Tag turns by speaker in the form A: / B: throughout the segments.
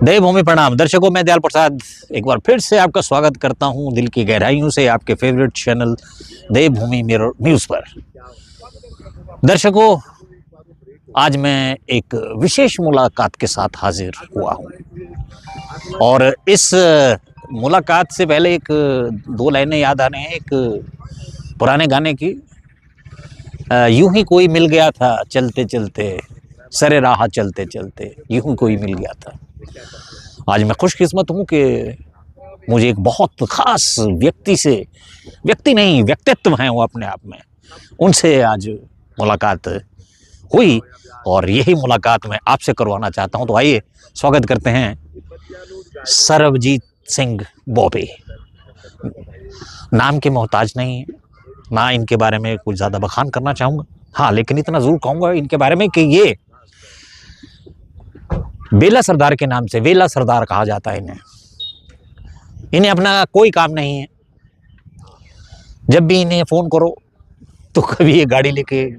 A: देवभूमि प्रणाम दर्शकों, मैं दयाल प्रसाद एक बार फिर से आपका स्वागत करता हूं दिल की गहराइयों से आपके फेवरेट चैनल देवभूमि न्यूज़ पर। दर्शकों, आज मैं एक विशेष मुलाकात के साथ हाजिर हुआ हूं और इस मुलाकात से पहले एक दो लाइनें याद आ रही हैं एक पुराने गाने की। यूं ही कोई मिल गया था चलते चलते, सरे राह चलते चलते, यूं ही कोई मिल गया था। आज मैं खुशकिस्मत हूँ कि मुझे एक बहुत ख़ास व्यक्तित्व हैं वो अपने आप में, उनसे आज मुलाकात हुई और यही मुलाकात मैं आपसे करवाना चाहता हूँ। तो आइए स्वागत करते हैं सरबजीत सिंह बॉबी। नाम के मोहताज नहीं है, ना इनके बारे में कुछ ज़्यादा बखान करना चाहूँगा, हाँ, लेकिन इतना ज़रूर कहूँगा इनके बारे में कि ये बेला सरदार के नाम से वेला सरदार कहा जाता है इन्हें अपना कोई काम नहीं है। जब भी इन्हें फ़ोन करो तो कभी ये गाड़ी लेके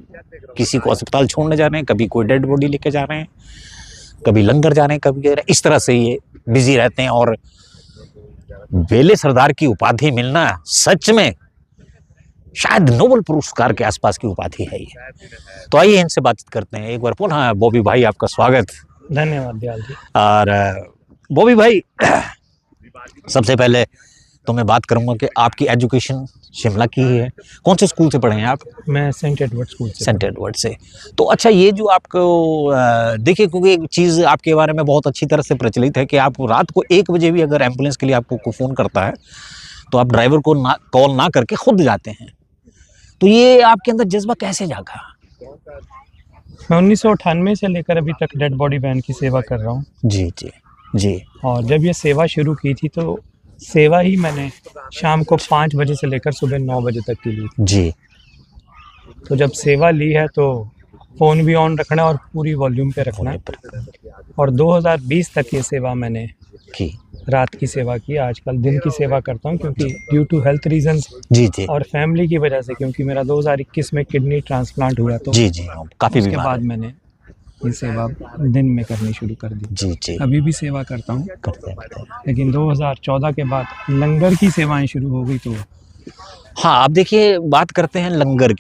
A: किसी को अस्पताल छोड़ने जा रहे हैं, कभी कोई डेड बॉडी लेके जा रहे हैं, कभी लंगर जा रहे हैं, कभी इस तरह से ये बिजी रहते हैं। और बेले सरदार की उपाधि मिलना सच में शायद नोबेल पुरस्कार के आसपास की उपाधि है ये। तो आइए इनसे बातचीत करते हैं एक बार। पुनः बॉबी भाई, आपका स्वागत।
B: धन्यवाद दयाल जी।
A: और बॉबी भाई, सबसे पहले तो मैं बात करूंगा कि आपकी एजुकेशन शिमला की ही है। कौन से स्कूल से पढ़े हैं आप?
B: मैं सेंट एडवर्ड स्कूल से।
A: सेंट एडवर्ड से। तो अच्छा, ये जो आपको देखिए, क्योंकि एक चीज़ आपके बारे में बहुत अच्छी तरह से प्रचलित है कि आप रात को 1 बजे भी अगर एम्बुलेंस के लिए आपको फ़ोन करता है तो आप ड्राइवर को कॉल ना करके खुद जाते हैं। तो ये आपके अंदर जज्बा कैसे जागा?
B: मैं 1998 से लेकर अभी तक डेड बॉडी वैन की सेवा कर रहा हूँ।
A: जी जी जी।
B: और जब ये सेवा शुरू की थी तो सेवा ही मैंने शाम को 5 बजे से लेकर सुबह 9 बजे तक की ली
A: जी।
B: तो जब सेवा ली है तो फ़ोन भी ऑन रखना और पूरी वॉल्यूम पे रखना है। और 2020 तक ये सेवा मैंने
A: की,
B: रात की सेवा की। आजकल दिन की सेवा करता हूँ क्योंकि ड्यू टू हेल्थ रीजंस
A: जी जी,
B: और फैमिली की वजह से, क्योंकि मेरा 2021 में किडनी ट्रांसप्लांट हुआ तो
A: जी जी, काफ़ी
B: उसके
A: बीमार
B: बाद
A: है।
B: मैंने ये सेवा दिन में करनी शुरू कर दी।
A: जी जी,
B: अभी भी सेवा करता हूँ,
A: करते हैं।
B: लेकिन 2014 के बाद लंगर की सेवाएं शुरू हो गई। तो
A: हाँ, आप देखिए, बात करते हैं लंगर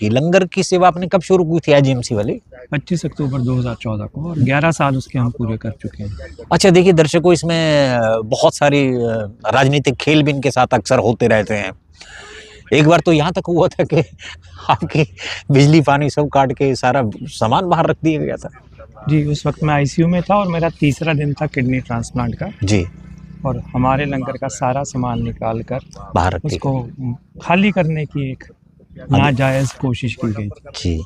A: की सेवा आपने कब शुरू की थी आईजीएमसी वाली?
B: 25 अक्टूबर 2014 को, और 11 साल उसके हम पूरे कर चुके हैं।
A: अच्छा, देखिए दर्शकों, इसमें बहुत सारी राजनीतिक खेल भी इनके साथ अक्सर होते रहते हैं। एक बार तो यहाँ तक हुआ था कि आपकी बिजली पानी सब काट के सारा सामान बाहर रख दिया गया था।
B: जी, उस वक्त मैं आईसीयू में था और मेरा तीसरा दिन था किडनी ट्रांसप्लांट का।
A: जी।
B: और हमारे लंगर का सारा सामान निकाल कर
A: बाहर रख
B: उसको खाली करने की एक नाजायज़ कोशिश की गई थी।
A: जी।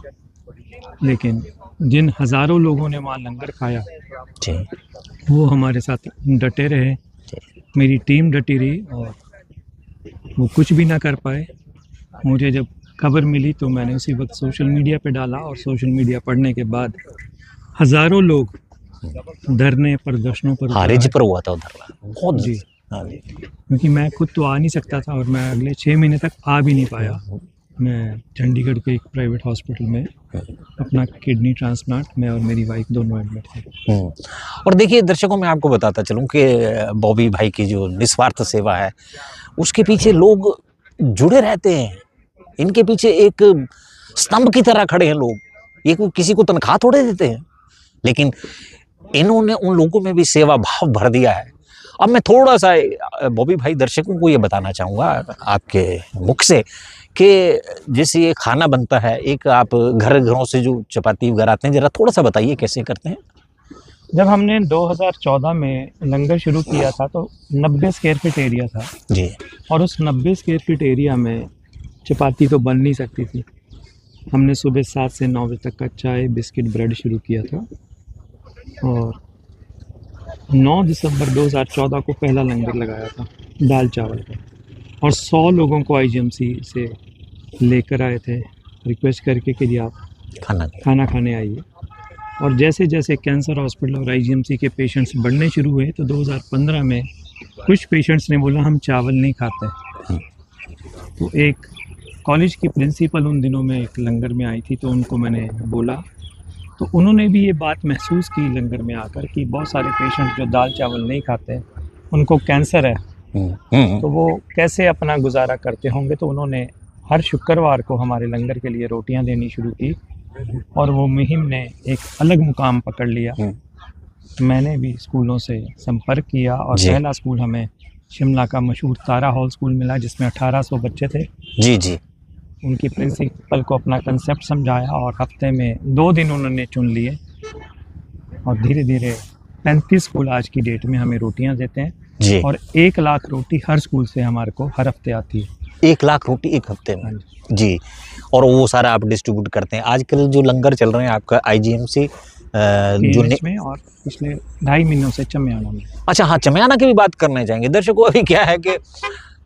B: लेकिन जिन हज़ारों लोगों ने वहाँ लंगर खाया
A: जी।
B: वो हमारे साथ डटे रहे, मेरी टीम डटी रही और वो कुछ भी ना कर पाए। मुझे जब खबर मिली तो मैंने उसी वक्त सोशल मीडिया पे डाला और सोशल मीडिया पढ़ने के बाद हज़ारों लोग धरने प्रदर्शनों पर
A: हाँ, रिज पर हुआ था उधर बहुत
B: जी।
A: हाँ जी।
B: क्योंकि मैं खुद तो आ नहीं सकता था और मैं अगले 6 महीने तक आ भी नहीं पाया। मैं चंडीगढ़ के एक प्राइवेट हॉस्पिटल में अपना किडनी ट्रांसप्लांट, मैं और मेरी वाइफ दोनों एडमिट थे।
A: और देखिए दर्शकों, मैं आपको बताता चलूँ कि बॉबी भाई की जो निस्वार्थ सेवा है उसके पीछे लोग जुड़े रहते हैं। इनके पीछे एक स्तंभ की तरह खड़े हैं लोग। ये कोई किसी को तनख्वाह थोड़े देते हैं, लेकिन इन्होंने उन लोगों में भी सेवा भाव भर दिया है। अब मैं थोड़ा सा बॉबी भाई दर्शकों को ये बताना चाहूँगा आपके मुख से कि जैसे ये खाना बनता है, एक आप घरों से जो चपाती वगैरह आते हैं, ज़रा थोड़ा सा बताइए कैसे करते हैं।
B: जब हमने 2014 में लंगर शुरू किया था तो 90 स्क्वायर फीट एरिया था
A: जी।
B: और उस 90 स्क्वायर फीट एरिया में चपाती तो बन नहीं सकती थी। हमने सुबह 7 से 9 बजे तक का चाय बिस्किट ब्रेड शुरू किया था और 9 दिसंबर 2014 को पहला लंगर लगाया था दाल चावल का, और 100 लोगों को आईजीएमसी से लेकर आए थे रिक्वेस्ट करके कि जी आप खाना खाने आइए। और जैसे जैसे कैंसर हॉस्पिटल और आईजीएमसी के पेशेंट्स बढ़ने शुरू हुए तो 2015 में कुछ पेशेंट्स ने बोला हम चावल नहीं खाते। तो एक कॉलेज की प्रिंसिपल उन दिनों में एक लंगर में आई थी, तो उनको मैंने बोला तो उन्होंने भी ये बात महसूस की लंगर में आकर कि बहुत सारे पेशेंट जो दाल चावल नहीं खाते, उनको कैंसर है, तो वो कैसे अपना गुजारा करते होंगे। तो उन्होंने हर शुक्रवार को हमारे लंगर के लिए रोटियां देनी शुरू की और वो मुहिम ने एक अलग मुकाम पकड़ लिया। मैंने भी स्कूलों से संपर्क किया और
A: जी।
B: पहला स्कूल हमें शिमला का मशहूर तारा हॉल स्कूल मिला, जिसमें 1800 बच्चे थे।
A: जी जी
B: उनकी प्रिंसिपल को अपना कंसेप्ट समझाया और हफ्ते में 2 दिन उन्होंने चुन लिए और धीरे धीरे 35 स्कूल आज की डेट में हमें रोटियां देते हैं
A: जी।
B: और 1 लाख रोटी हर स्कूल से हमारे को हर हफ्ते आती है।
A: 1 लाख रोटी एक हफ्ते में? जी। और वो सारा आप डिस्ट्रीब्यूट करते हैं? आजकल जो लंगर चल रहे हैं आपका IGMC जो
B: PNH में और पिछले 2.5 महीनों से चमियाना में।
A: अच्छा हाँ, चमियाना की भी बात करना चाहेंगे। दर्शकों, अभी क्या है कि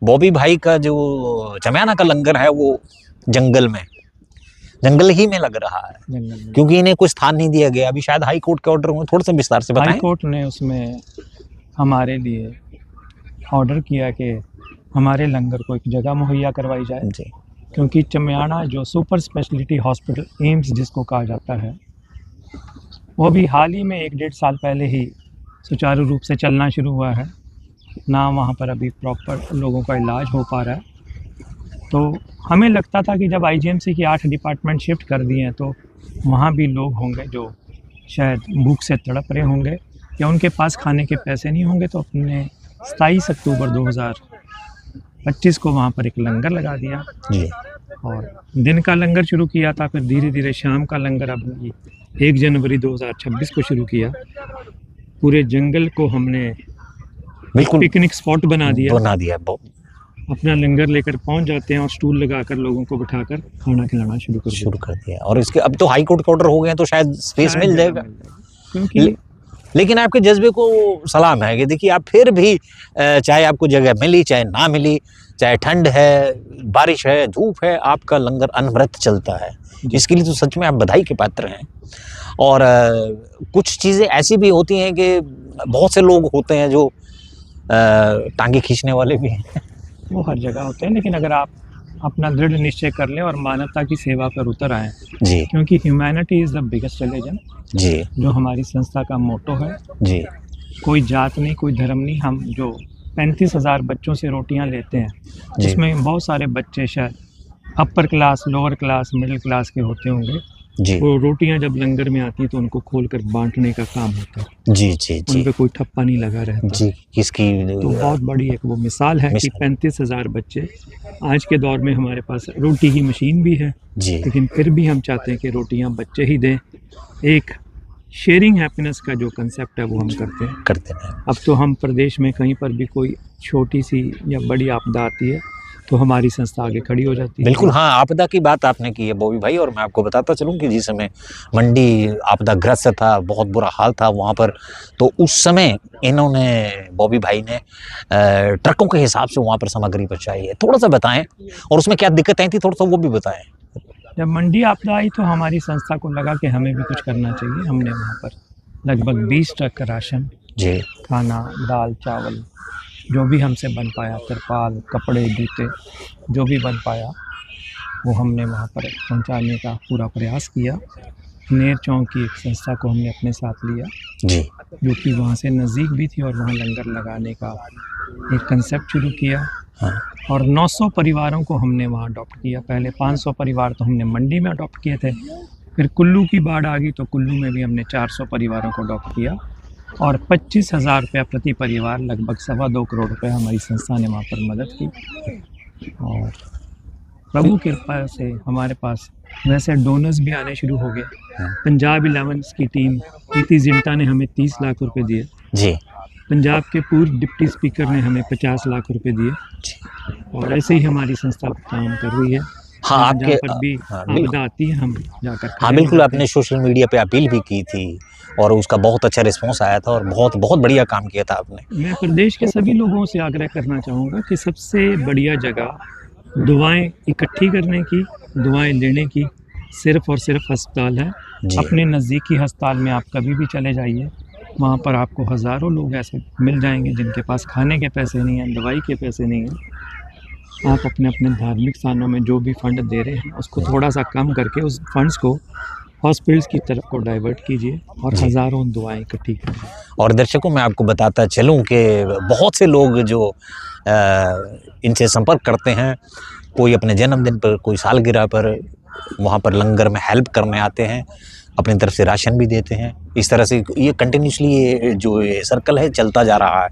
A: बॉबी भाई का जो चमियाना का लंगर है वो जंगल ही में लग रहा है,
B: जंगल में।
A: क्योंकि इन्हें कोई स्थान नहीं दिया गया। अभी शायद हाई कोर्ट के ऑर्डर में, थोड़ा सा विस्तार से बताएं।
B: हाई कोर्ट ने उसमें हमारे लिए ऑर्डर किया कि हमारे लंगर को एक जगह मुहैया करवाई जाए,
A: जी
B: क्योंकि चमियाना जो सुपर स्पेशलिटी हॉस्पिटल एम्स जिसको कहा जाता है, वो भी हाल ही में 1-1.5 साल पहले ही सुचारू रूप से चलना शुरू हुआ है ना। वहाँ पर अभी प्रॉपर लोगों का इलाज हो पा रहा है। तो हमें लगता था कि जब IGMC की 8 डिपार्टमेंट शिफ्ट कर दिए हैं तो वहाँ भी लोग होंगे जो शायद भूख से तड़प रहे होंगे या उनके पास खाने के पैसे नहीं होंगे। तो अपने 27 अक्टूबर 2025 को वहाँ पर एक लंगर लगा दिया
A: जी।
B: और दिन का लंगर शुरू किया था, फिर धीरे धीरे शाम का लंगर अब 1 जनवरी 2026 को शुरू किया। पूरे जंगल को हमने
A: बिल्कुल
B: पिकनिक स्पॉट बना दिया। अपना लंगर लेकर पहुंच जाते हैं और स्टूल लगाकर लोगों को बिठाकर खाना खिलाना शुरू कर
A: दिया। और इसके अब तो हाई कोर्ट के ऑर्डर हो गए हैं तो शायद स्पेस मिल जाएगा।
B: क्योंकि
A: लेकिन आपके जज्बे को सलाम है कि देखिए आप फिर भी चाहे आपको जगह मिली चाहे ना मिली, चाहे ठंड है, बारिश है, धूप है, आपका लंगर अनवरत चलता है। इसके लिए तो सच में आप बधाई के पात्र हैं। और कुछ चीज़ें ऐसी भी होती हैं कि बहुत से लोग होते हैं जो टांगे खींचने वाले भी हैं।
B: वो हर जगह होते हैं, लेकिन अगर आप अपना दृढ़ निश्चय कर लें और मानवता की सेवा पर उतर आएँ,
A: जी,
B: क्योंकि humanity is the biggest religion,
A: जी,
B: जो हमारी संस्था का मोटो है।
A: जी,
B: कोई जात नहीं, कोई धर्म नहीं। हम जो 35,000 बच्चों से रोटियां लेते हैं, उसमें बहुत सारे बच्चे शायद upper class, lower class, middle class के होते होंगे।
A: जी,
B: वो रोटियां जब लंगर में आती तो उनको खोलकर बांटने का काम होता है।
A: जी, जी, जी,
B: उन पे कोई ठप्पा नहीं लगा रहता।
A: जी, किसकी
B: तो बहुत बड़ी एक वो मिसाल है कि 35,000 बच्चे। आज के दौर में हमारे पास रोटी की मशीन भी है,
A: जी,
B: लेकिन फिर भी हम चाहते हैं कि रोटियां बच्चे ही दें। एक शेयरिंग हैप्पीनेस का जो कंसेप्ट है वो हम करते हैं। अब तो हम प्रदेश में कहीं पर भी कोई छोटी सी या बड़ी आपदा आती है तो हमारी संस्था आगे खड़ी हो जाती है।
A: बिल्कुल हाँ, आपदा की बात आपने की है बॉबी भाई, और मैं आपको बताता चलूँ कि जिस समय मंडी आपदाग्रस्त था, बहुत बुरा हाल था वहाँ पर, तो उस समय इन्होंने, बॉबी भाई ने ट्रकों के हिसाब से वहाँ पर सामग्री पहुँचाई है। थोड़ा सा बताएं और उसमें क्या दिक्कत आई थी, थोड़ा सा वो भी बताएं।
B: जब मंडी आपदा आई तो हमारी संस्था को लगा कि हमें भी कुछ करना चाहिए। हमने वहाँ पर लगभग 20 ट्रक राशन,
A: जी,
B: खाना, दाल, चावल, जो भी हमसे बन पाया, तिरपाल, कपड़े, जूते, जो भी बन पाया वो हमने वहाँ पर पहुँचाने का पूरा प्रयास किया। नेर चौक की एक संस्था को हमने अपने साथ लिया,
A: जी,
B: जो कि वहाँ से नज़दीक भी थी, और वहाँ लंगर लगाने का एक कंसेप्ट शुरू किया।
A: हाँ,
B: और 900 परिवारों को हमने वहाँ अडॉप्ट किया। पहले 500 परिवार तो हमने मंडी में अडॉप्ट किए थे, फिर कुल्लू की बाढ़ आ गई तो कुल्लू में भी हमने 400 परिवारों को अडॉप्ट किया और 25,000 रुपया प्रति परिवार, लगभग 2.25 करोड़ रुपये हमारी संस्था ने वहाँ पर मदद की। और प्रभु की कृपा से हमारे पास वैसे डोनर्स भी आने शुरू हो गए। पंजाब 11 की टीम प्रीति जिंटा ने हमें 30 लाख रुपए दिए।
A: जी,
B: पंजाब के पूर्व डिप्टी स्पीकर ने हमें 50 लाख रुपए दिए। और ऐसे ही हमारी संस्था काम कर रही है।
A: हाँ, आपके
B: पर भी आपदा आती है हम जाकर,
A: हाँ बिल्कुल, आपने सोशल मीडिया पे अपील भी की थी और उसका बहुत अच्छा रिस्पांस आया था और बहुत बहुत बढ़िया काम किया था आपने।
B: मैं प्रदेश के सभी लोगों से आग्रह करना चाहूँगा कि सबसे बढ़िया जगह दुआएं इकट्ठी करने की, दुआएं लेने की सिर्फ और सिर्फ अस्पताल है। अपने नज़दीकी अस्पताल में आप कभी भी चले जाइए, वहाँ पर आपको हज़ारों लोग ऐसे मिल जाएंगे जिनके पास खाने के पैसे नहीं हैं, दवाई के पैसे नहीं हैं। आप अपने अपने धार्मिक स्थानों में जो भी फंड दे रहे हैं उसको थोड़ा सा कम करके उस फंड्स को हॉस्पिटल्स की तरफ को डाइवर्ट कीजिए और
A: जी।
B: हज़ारों दुआएं इकट्ठी कीजिए।
A: और दर्शकों मैं आपको बताता चलूं कि बहुत से लोग जो इनसे संपर्क करते हैं, कोई अपने जन्मदिन पर, कोई सालगिरह पर, वहाँ पर लंगर में हेल्प करने आते हैं, अपनी तरफ से राशन भी देते हैं। इस तरह से ये कंटिन्यूसली ये जो ये सर्कल है चलता जा रहा है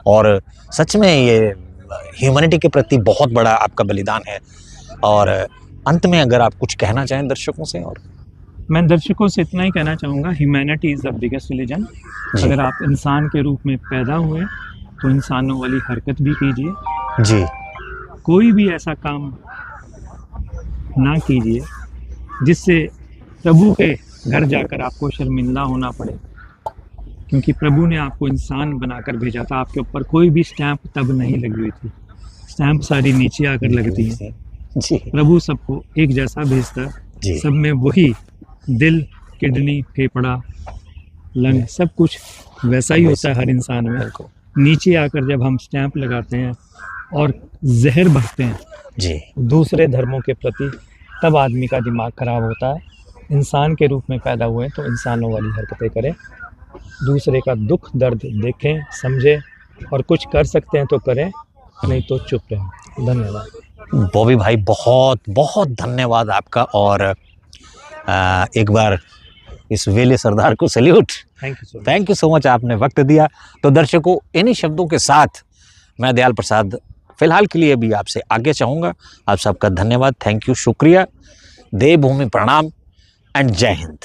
A: और सच में ये ह्यूमैनिटी के प्रति बहुत बड़ा आपका बलिदान है। और अंत में अगर आप कुछ कहना चाहें दर्शकों से। और
B: मैं दर्शकों से इतना ही कहना चाहूँगा, humanity is the biggest religion.
A: जी।
B: अगर आप इंसान के रूप में पैदा हुए तो इंसानों वाली हरकत भी कीजिए।
A: जी
B: कोई भी ऐसा काम ना कीजिए जिससे प्रभु के घर जाकर आपको शर्मिंदा होना पड़े, क्योंकि प्रभु ने आपको इंसान बनाकर भेजा था। आपके ऊपर कोई भी स्टैंप तब नहीं लगी हुई थी, स्टैंप सारी नीचे आकर लगती है।
A: जी
B: प्रभु सबको एक जैसा भेजता है,
A: जी
B: सब में वही दिल, किडनी, फेफड़ा, लंग सब कुछ वैसा ही होता है हर इंसान में।
A: बिल्कुल।
B: नीचे आकर जब हम स्टैंप लगाते हैं और जहर भरते हैं
A: जी
B: दूसरे धर्मों के प्रति, तब आदमी का दिमाग खराब होता है। इंसान के रूप में पैदा हुए तो इंसानों वाली हरकतें करें, दूसरे का दुख दर्द देखें, समझें, और कुछ कर सकते हैं तो करें, नहीं तो चुप रहें। धन्यवाद।
A: बॉबी भाई, बहुत बहुत धन्यवाद आपका। और एक बार इस वेले सरदार को salute. Thank you so much, आपने वक्त दिया। तो दर्शकों, इन्हीं शब्दों के साथ मैं दयाल प्रसाद फिलहाल के लिए भी आपसे आगे चाहूँगा। आप सबका धन्यवाद, थैंक यू, शुक्रिया, देवभूमि प्रणाम एंड जय हिंद।